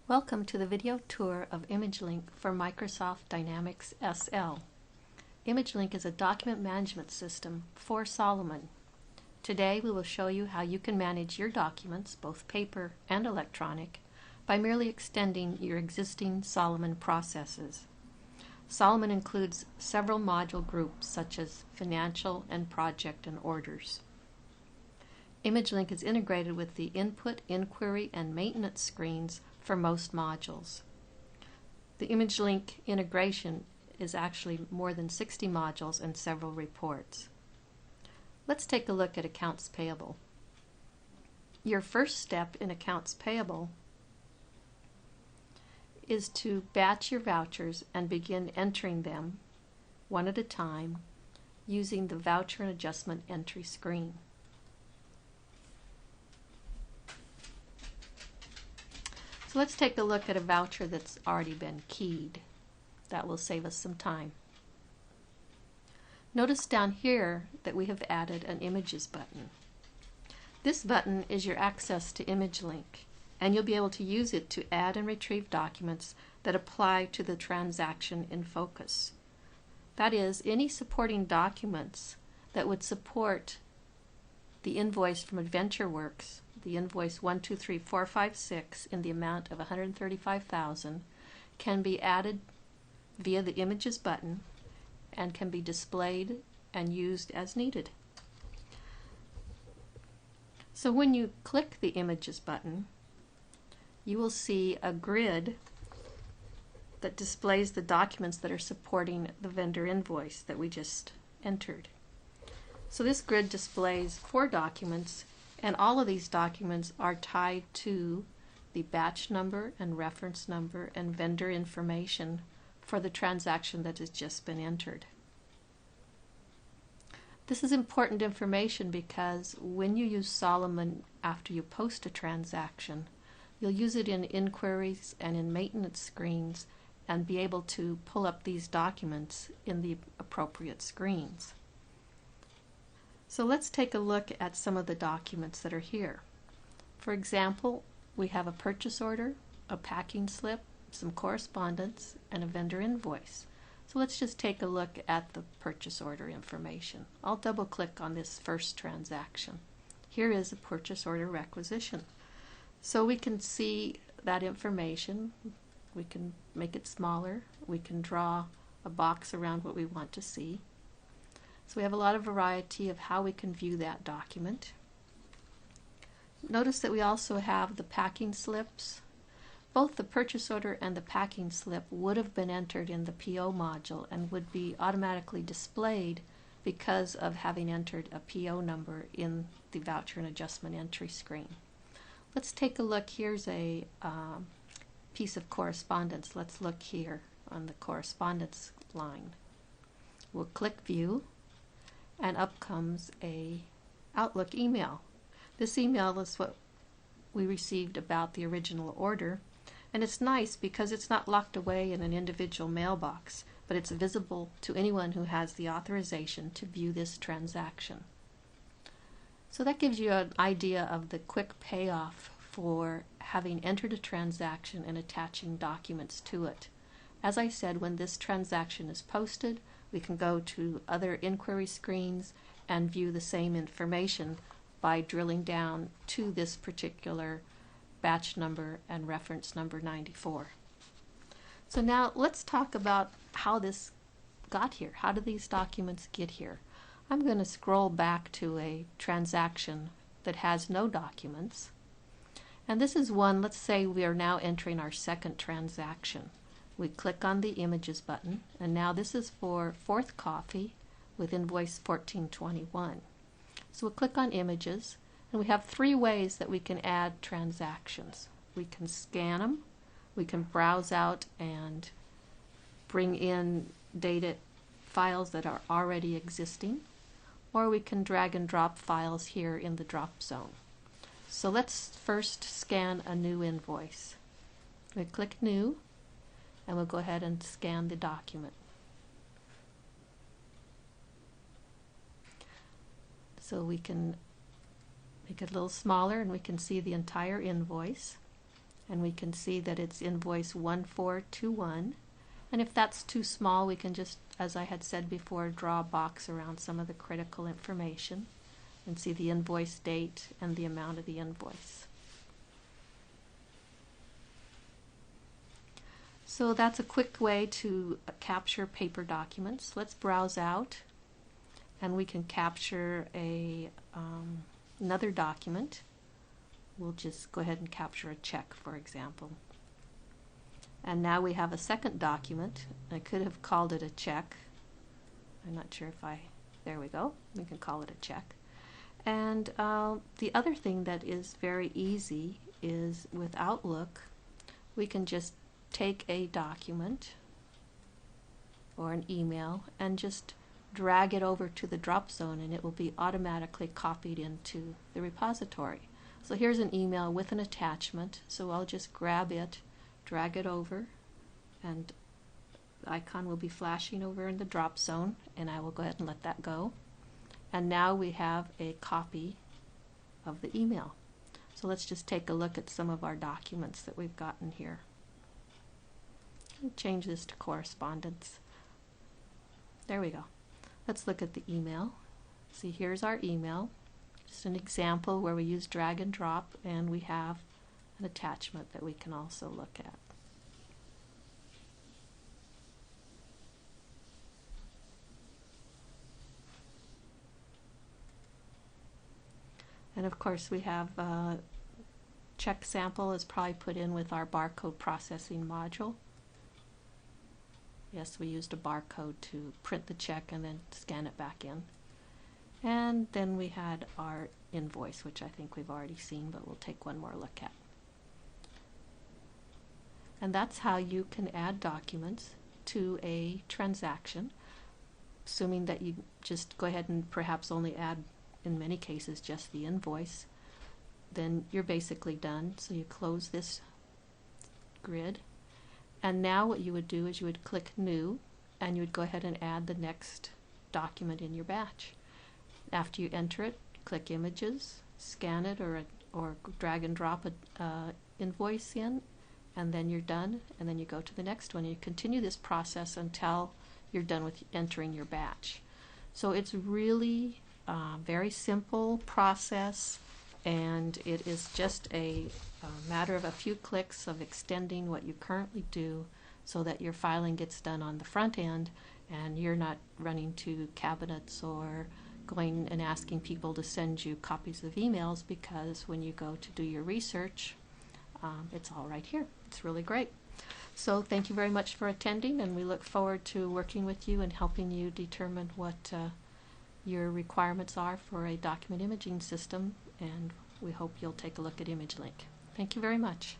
Welcome to the video tour of ImageLink for Microsoft Dynamics SL. ImageLink is a document management system for Solomon. Today we will show you how you can manage your documents, both paper and electronic, by merely extending your existing Solomon processes. Solomon includes several module groups such as financial and project and orders. ImageLink is integrated with the input, inquiry, and maintenance screens for most modules. The ImageLink integration is actually more than 60 modules and several reports. Let's take a look at accounts payable. Your first step in accounts payable is to batch your vouchers and begin entering them one at a time using the voucher and adjustment entry screen. So let's take a look at a voucher that's already been keyed. That will save us some time. Notice down here that we have added an Images button. This button is your access to ImageLink, and you'll be able to use it to add and retrieve documents that apply to the transaction in focus. That is, any supporting documents that would support the invoice from AdventureWorks, the invoice 123456 in the amount of $135,000, can be added via the Images button and can be displayed and used as needed. So when you click the Images button, you will see a grid that displays the documents that are supporting the vendor invoice that we just entered. So this grid displays 4 documents, and all of these documents are tied to the batch number and reference number and vendor information for the transaction that has just been entered. This is important information because when you use Solomon after you post a transaction, you'll use it in inquiries and in maintenance screens and be able to pull up these documents in the appropriate screens. So let's take a look at some of the documents that are here. For example, we have a purchase order, a packing slip, some correspondence, and a vendor invoice. So let's just take a look at the purchase order information. I'll double click on this first transaction. Here is a purchase order requisition. So we can see that information. We can make it smaller. We can draw a box around what we want to see. So we have a lot of variety of how we can view that document. Notice that we also have the packing slips. Both the purchase order and the packing slip would have been entered in the PO module and would be automatically displayed because of having entered a PO number in the voucher and adjustment entry screen. Let's take a look. Here's a piece of correspondence. Let's look here on the correspondence line. We'll click View, and up comes a Outlook email. This email is what we received about the original order, and it's nice because it's not locked away in an individual mailbox, but it's visible to anyone who has the authorization to view this transaction. So that gives you an idea of the quick payoff for having entered a transaction and attaching documents to it. As I said, when this transaction is posted, we can go to other inquiry screens and view the same information by drilling down to this particular batch number and reference number 94. So now let's talk about how this got here. How do these documents get here? I'm going to scroll back to a transaction that has no documents. And this is one, let's say we are now entering our second transaction. We click on the Images button, and now this is for 4th Coffee with invoice 1421. So we'll click on Images, and we have 3 ways that we can add transactions. We can scan them, we can browse out and bring in data files that are already existing, or we can drag and drop files here in the drop zone. So let's first scan a new invoice. We click New, and we'll go ahead and scan the document. So we can make it a little smaller and we can see the entire invoice. And we can see that it's invoice 1421. And if that's too small, we can just, as I had said before, draw a box around some of the critical information and see the invoice date and the amount of the invoice. So that's a quick way to capture paper documents. Let's browse out, and we can capture another document. We'll just go ahead and capture a check, for example. And now we have a second document. I could have called it a check. I'm not sure if there we go. We can call it a check. And the other thing that is very easy is with Outlook, we can just take a document or an email and just drag it over to the drop zone, and it will be automatically copied into the repository. So here's an email with an attachment, so I'll just grab it, drag it over, and the icon will be flashing over in the drop zone, and I will go ahead and let that go. And now we have a copy of the email. So let's just take a look at some of our documents that we've gotten here. I'll change this to correspondence. There we go. Let's look at the email. See, here's our email. Just an example where we use drag and drop, and we have an attachment that we can also look at. And of course we have check sample is probably put in with our barcode processing module. Yes, we used a barcode to print the check and then scan it back in. And then we had our invoice, which I think we've already seen, but we'll take one more look at. And that's how you can add documents to a transaction, assuming that you just go ahead and perhaps only add, in many cases, just the invoice. Then you're basically done. So you close this grid. And now what you would do is you would click New, and you would go ahead and add the next document in your batch. After you enter it, click Images, scan it, or drag and drop an invoice in, and then you're done, and then you go to the next one. You continue this process until you're done with entering your batch. So it's really very simple process, and it is just a matter of a few clicks of extending what you currently do so that your filing gets done on the front end and you're not running to cabinets or going and asking people to send you copies of emails, because when you go to do your research, it's all right here. It's really great. So thank you very much for attending, and we look forward to working with you and helping you determine what your requirements are for a document imaging system, and we hope you'll take a look at ImageLink. Thank you very much.